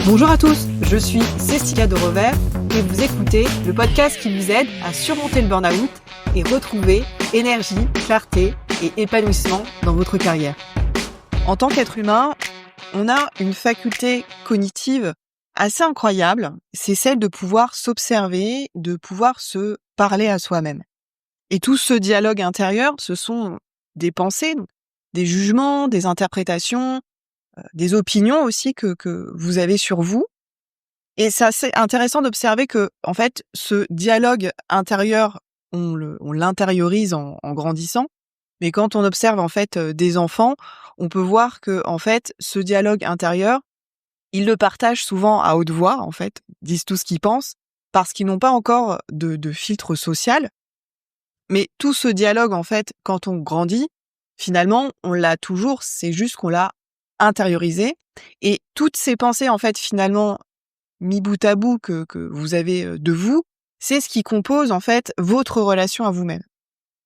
Bonjour à tous, je suis Cécilia de Revers et vous écoutez le podcast qui vous aide à surmonter le burn-out et retrouver énergie, clarté et épanouissement dans votre carrière. En tant qu'être humain, on a une faculté cognitive assez incroyable, c'est celle de pouvoir s'observer, de pouvoir se parler à soi-même. Et tout ce dialogue intérieur, ce sont des pensées, des jugements, des interprétations, des opinions aussi que vous avez sur vous. Et c'est assez intéressant d'observer que, en fait, ce dialogue intérieur, on l'intériorise en grandissant. Mais quand on observe, en fait, des enfants, on peut voir que, en fait, ce dialogue intérieur, ils le partagent souvent à haute voix, en fait, disent tout ce qu'ils pensent, parce qu'ils n'ont pas encore de filtre social. Mais tout ce dialogue, en fait, quand on grandit, finalement, on l'a toujours, c'est juste qu'on l'a intériorisé. Et toutes ces pensées, en fait, finalement, mis bout à bout que vous avez de vous, c'est ce qui compose, en fait, votre relation à vous-même.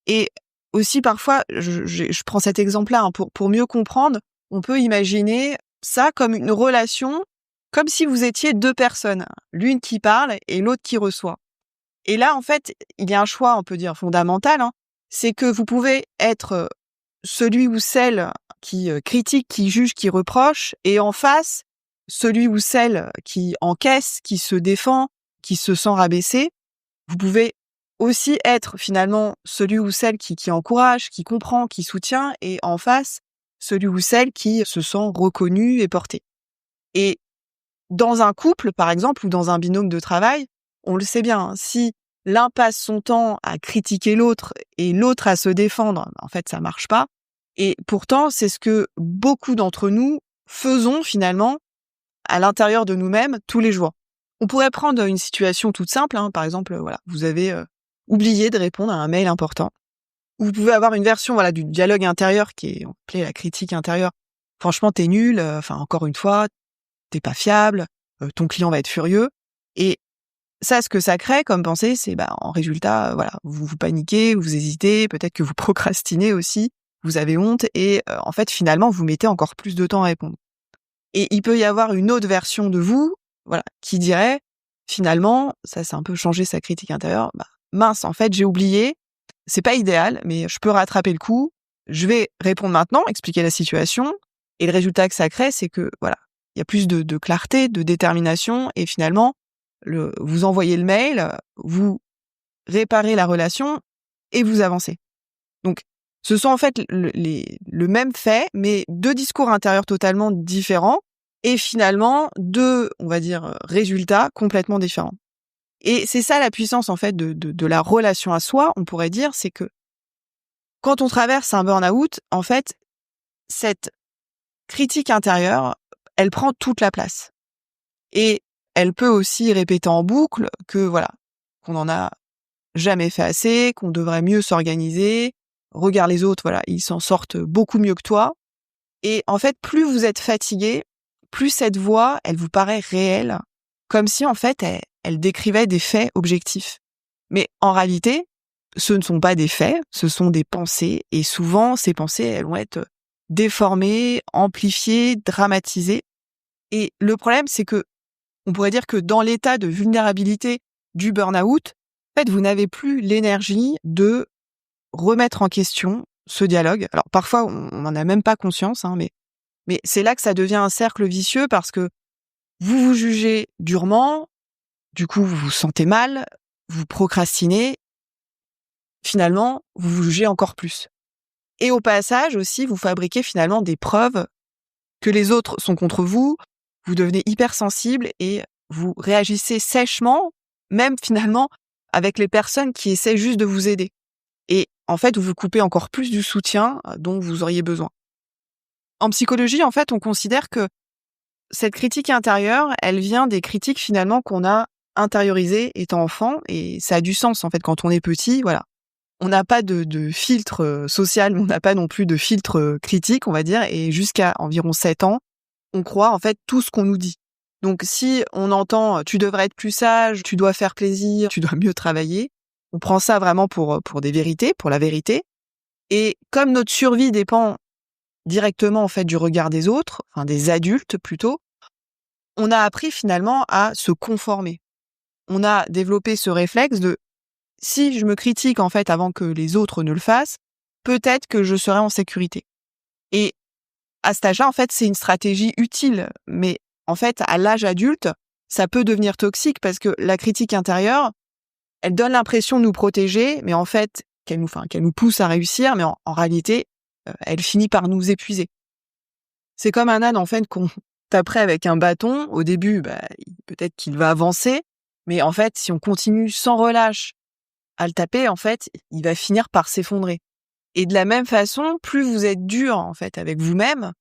Et aussi, parfois, je prends cet exemple-là, hein, pour mieux comprendre, on peut imaginer ça comme une relation, comme si vous étiez deux personnes, l'une qui parle et l'autre qui reçoit. Et là, en fait, il y a un choix, on peut dire fondamental, hein, c'est que vous pouvez être celui ou celle qui critique, qui juge, qui reproche, et en face, celui ou celle qui encaisse, qui se défend, qui se sent rabaissé. Vous pouvez aussi être finalement celui ou celle qui encourage, qui comprend, qui soutient, et en face, celui ou celle qui se sent reconnu et porté. Et dans un couple, par exemple, ou dans un binôme de travail, on le sait bien, hein, si l'un passe son temps à critiquer l'autre et l'autre à se défendre, en fait, ça marche pas. Et pourtant, c'est ce que beaucoup d'entre nous faisons finalement à l'intérieur de nous-mêmes tous les jours. On pourrait prendre une situation toute simple, hein, par exemple, voilà, vous avez oublié de répondre à un mail important. Vous pouvez avoir une version, voilà, du dialogue intérieur qui est appelée la critique intérieure. Franchement, t'es nul. Enfin, encore une fois, t'es pas fiable. Ton client va être furieux. Et ça, ce que ça crée comme pensée, c'est en résultat, voilà, vous paniquez, vous hésitez, peut-être que vous procrastinez aussi, vous avez honte et en fait, finalement, vous mettez encore plus de temps à répondre. Et il peut y avoir une autre version de vous, voilà, qui dirait, finalement, ça c'est un peu changer sa critique intérieure, mince, en fait, j'ai oublié, c'est pas idéal, mais je peux rattraper le coup, je vais répondre maintenant, expliquer la situation, et le résultat que ça crée, c'est que, voilà, il y a plus de clarté, de détermination, et finalement, vous envoyez le mail, vous réparez la relation, et vous avancez. Donc, ce sont en fait le même fait, mais deux discours intérieurs totalement différents, et finalement deux, on va dire, résultats complètement différents. Et c'est ça la puissance en fait de la relation à soi, on pourrait dire, c'est que quand on traverse un burn-out, en fait, cette critique intérieure, elle prend toute la place. Et elle peut aussi répéter en boucle que voilà, qu'on n'en a jamais fait assez, qu'on devrait mieux s'organiser. Regarde les autres, voilà, ils s'en sortent beaucoup mieux que toi. Et en fait, plus vous êtes fatigué, plus cette voix, elle vous paraît réelle, comme si en fait, elle décrivait des faits objectifs. Mais en réalité, ce ne sont pas des faits, ce sont des pensées. Et souvent, ces pensées, elles vont être déformées, amplifiées, dramatisées. Et le problème, c'est que on pourrait dire que dans l'état de vulnérabilité du burn-out, en fait, vous n'avez plus l'énergie de remettre en question ce dialogue. Alors parfois, on n'en a même pas conscience, hein, mais c'est là que ça devient un cercle vicieux parce que vous vous jugez durement, du coup, vous vous sentez mal, vous procrastinez, finalement, vous vous jugez encore plus. Et au passage aussi, vous fabriquez finalement des preuves que les autres sont contre vous, vous devenez hypersensible et vous réagissez sèchement, même finalement avec les personnes qui essaient juste de vous aider. Et en fait, vous vous coupez encore plus du soutien dont vous auriez besoin. En psychologie, en fait, on considère que cette critique intérieure, elle vient des critiques finalement qu'on a intériorisées étant enfant, et ça a du sens en fait quand on est petit, voilà. On n'a pas de filtre social, mais on n'a pas non plus de filtre critique, on va dire, et jusqu'à environ 7 ans, on croit en fait tout ce qu'on nous dit. Donc si on entend tu devrais être plus sage, tu dois faire plaisir, tu dois mieux travailler, on prend ça vraiment pour des vérités, pour la vérité. Et comme notre survie dépend directement en fait du regard des autres, enfin des adultes plutôt, on a appris finalement à se conformer. On a développé ce réflexe de si je me critique en fait avant que les autres ne le fassent, peut-être que je serai en sécurité. Et à cet âge-là, en fait, c'est une stratégie utile, mais en fait, à l'âge adulte, ça peut devenir toxique parce que la critique intérieure, elle donne l'impression de nous protéger, mais en fait, qu'elle nous pousse à réussir, mais en réalité, elle finit par nous épuiser. C'est comme un âne en fait qu'on taperait avec un bâton. Au début, peut-être qu'il va avancer, mais en fait, si on continue sans relâche à le taper, en fait, il va finir par s'effondrer. Et de la même façon, plus vous êtes dur en fait avec vous-même,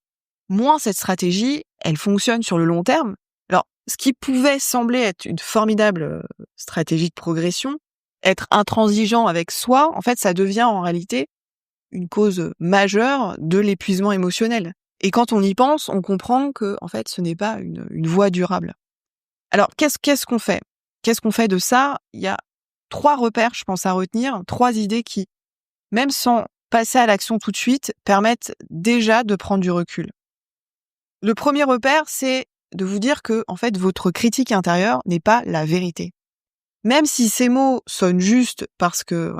moins cette stratégie, elle fonctionne sur le long terme. Alors, ce qui pouvait sembler être une formidable stratégie de progression, être intransigeant avec soi, en fait, ça devient en réalité une cause majeure de l'épuisement émotionnel. Et quand on y pense, on comprend que en fait, ce n'est pas une voie durable. Alors, qu'est-ce qu'on fait ? Qu'est-ce qu'on fait de ça ? Il y a 3 repères, je pense, à retenir, 3 idées qui, même sans passer à l'action tout de suite, permettent déjà de prendre du recul. Le premier repère, c'est de vous dire que, en fait, votre critique intérieure n'est pas la vérité. Même si ces mots sonnent justes parce que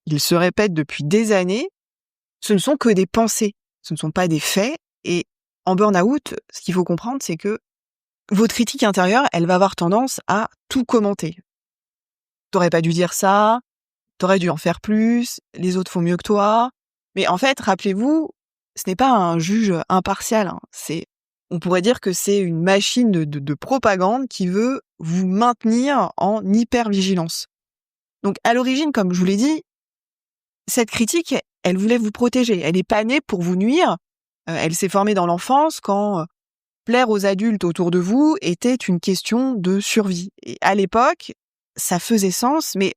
ils se répètent depuis des années, ce ne sont que des pensées, ce ne sont pas des faits. Et en burn-out, ce qu'il faut comprendre, c'est que votre critique intérieure, elle va avoir tendance à tout commenter. T'aurais pas dû dire ça, t'aurais dû en faire plus, les autres font mieux que toi. Mais en fait, rappelez-vous, ce n'est pas un juge impartial. On pourrait dire que c'est une machine de propagande qui veut vous maintenir en hypervigilance. Donc, à l'origine, comme je vous l'ai dit, cette critique, elle voulait vous protéger. Elle n'est pas née pour vous nuire. Elle s'est formée dans l'enfance quand plaire aux adultes autour de vous était une question de survie. Et à l'époque, ça faisait sens, mais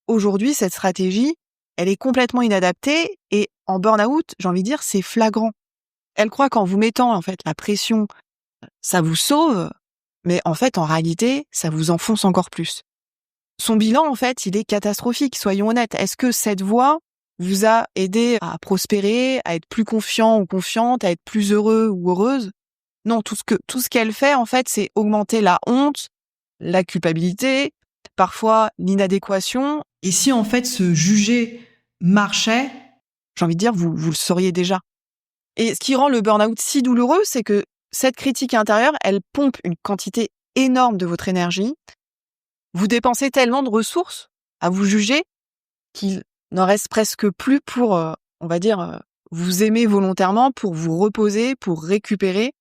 aujourd'hui, cette stratégie, elle est complètement inadaptée et en burn-out, j'ai envie de dire, c'est flagrant. Elle croit qu'en vous mettant en fait la pression, ça vous sauve, mais en fait, en réalité, ça vous enfonce encore plus. Son bilan, en fait, il est catastrophique, soyons honnêtes. Est-ce que cette voie vous a aidé à prospérer, à être plus confiant ou confiante, à être plus heureux ou heureuse ? Non, tout ce qu'elle fait, en fait, c'est augmenter la honte, la culpabilité, parfois l'inadéquation. Et si, en fait, ce juger marchait, j'ai envie de dire, vous le sauriez déjà. Et ce qui rend le burn-out si douloureux, c'est que cette critique intérieure, elle pompe une quantité énorme de votre énergie. Vous dépensez tellement de ressources à vous juger qu'il n'en reste presque plus pour, on va dire, vous aimer volontairement, pour vous reposer, pour récupérer.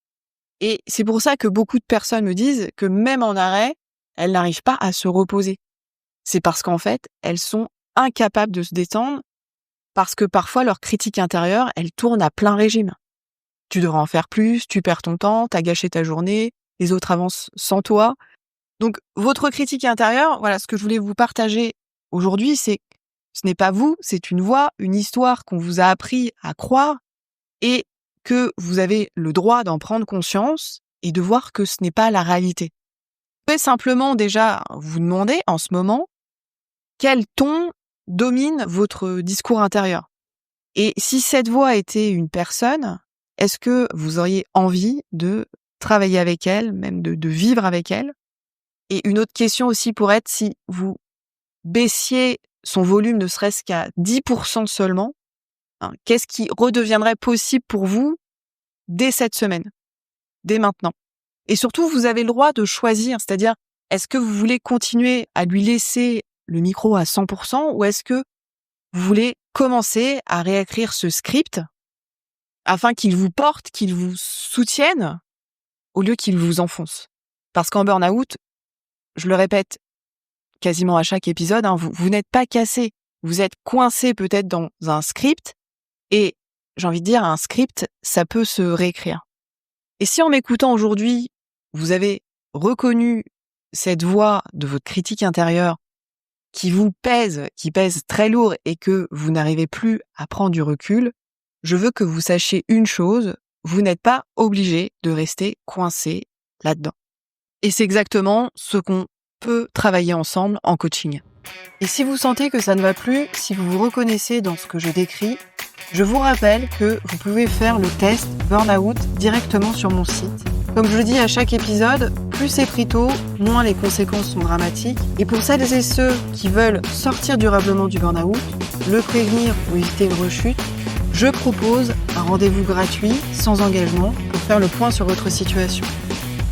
Et c'est pour ça que beaucoup de personnes me disent que même en arrêt, elles n'arrivent pas à se reposer. C'est parce qu'en fait, elles sont incapables de se détendre parce que parfois leur critique intérieure, elle tourne à plein régime. Tu devrais en faire plus, tu perds ton temps, t'as gâché ta journée, les autres avancent sans toi. Donc votre critique intérieure, voilà, ce que je voulais vous partager aujourd'hui, c'est ce n'est pas vous, c'est une voix, une histoire qu'on vous a appris à croire et que vous avez le droit d'en prendre conscience et de voir que ce n'est pas la réalité. Vous pouvez simplement déjà vous demander en ce moment quel ton domine votre discours intérieur. Et si cette voix était une personne, est-ce que vous auriez envie de travailler avec elle, même de vivre avec elle ? Et une autre question aussi pourrait être si vous baissiez son volume ne serait-ce qu'à 10% seulement, qu'est-ce qui redeviendrait possible pour vous dès cette semaine, dès maintenant ? Et surtout, vous avez le droit de choisir, c'est-à-dire, est-ce que vous voulez continuer à lui laisser le micro à 100% ou est-ce que vous voulez commencer à réécrire ce script afin qu'il vous porte, qu'il vous soutienne au lieu qu'il vous enfonce ? Parce qu'en burn-out, je le répète quasiment à chaque épisode, vous n'êtes pas cassé, vous êtes coincé peut-être dans un script et j'ai envie de dire, un script, ça peut se réécrire. Et si en m'écoutant aujourd'hui, vous avez reconnu cette voix de votre critique intérieure qui vous pèse, qui pèse très lourd et que vous n'arrivez plus à prendre du recul, je veux que vous sachiez une chose, vous n'êtes pas obligé de rester coincé là-dedans. Et c'est exactement ce qu'on peut travailler ensemble en coaching. Et si vous sentez que ça ne va plus, si vous vous reconnaissez dans ce que je décris, je vous rappelle que vous pouvez faire le test Burnout directement sur mon site Comme je le dis à chaque épisode, plus c'est pris tôt, moins les conséquences sont dramatiques. Et pour celles et ceux qui veulent sortir durablement du burn-out, le prévenir ou éviter une rechute, je propose un rendez-vous gratuit, sans engagement, pour faire le point sur votre situation.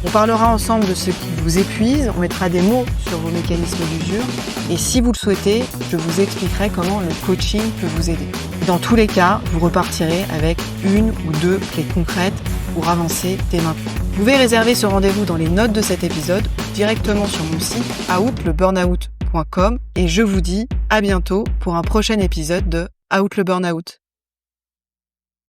On parlera ensemble de ce qui vous épuise, on mettra des mots sur vos mécanismes d'usure, et si vous le souhaitez, je vous expliquerai comment le coaching peut vous aider. Dans tous les cas, vous repartirez avec 1 ou 2 clés concrètes pour avancer dès maintenant. Vous pouvez réserver ce rendez-vous dans les notes de cet épisode ou directement sur mon site outleburnout.com et je vous dis à bientôt pour un prochain épisode de Out le Burnout.